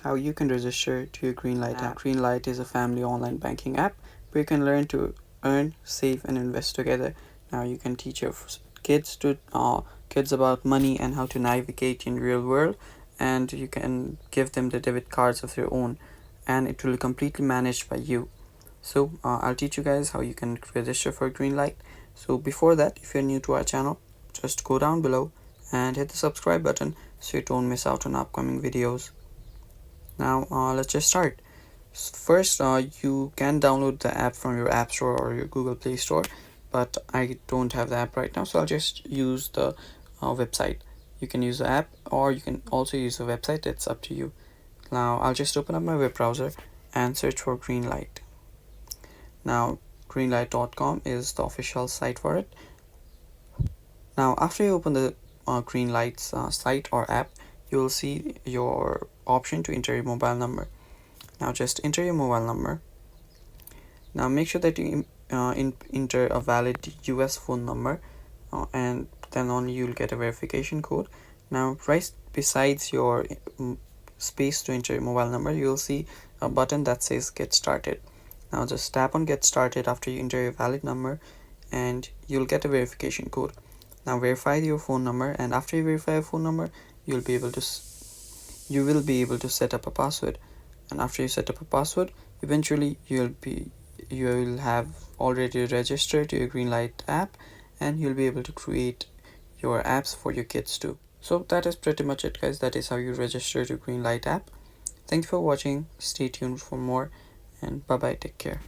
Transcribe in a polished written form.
how you can register to your Greenlight app. Greenlight is a family online banking app where you can learn to earn, save, and invest together. Now you can teach your kids about money and how to navigate in real world, and you can give them the debit cards of their own, and it will be completely managed by you. So I'll teach you guys how you can register for Greenlight. So before that, if you're new to our channel, just go down below and hit the subscribe button so you don't miss out on upcoming videos. Now let's just start. First, you can download the app from your App Store or your Google Play Store, but I don't have the app right now, so I'll just use the website. You can use the app or you can also use the website, it's up to you. Now I'll just open up my web browser and search for Greenlight. Now greenlight.com is the official site for it. Now after you open the Greenlight's site or app, you will see your option to enter your mobile number. Now just enter your mobile number. Now make sure that you enter a valid US phone number, and then only you'll get a verification code. Now right besides your space to enter your mobile number, you'll see a button that says get started. Now just tap on get started after you enter your valid number and you'll get a verification code. Now verify your phone number, and after you verify your phone number, you will be able to set up a password. And after you set up a password, eventually you will have already registered to your Greenlight app, and you'll be able to create your apps for your kids too. So that is pretty much it, guys. That is how you register to Greenlight app. Thank you for watching. Stay tuned for more, and bye bye, take care.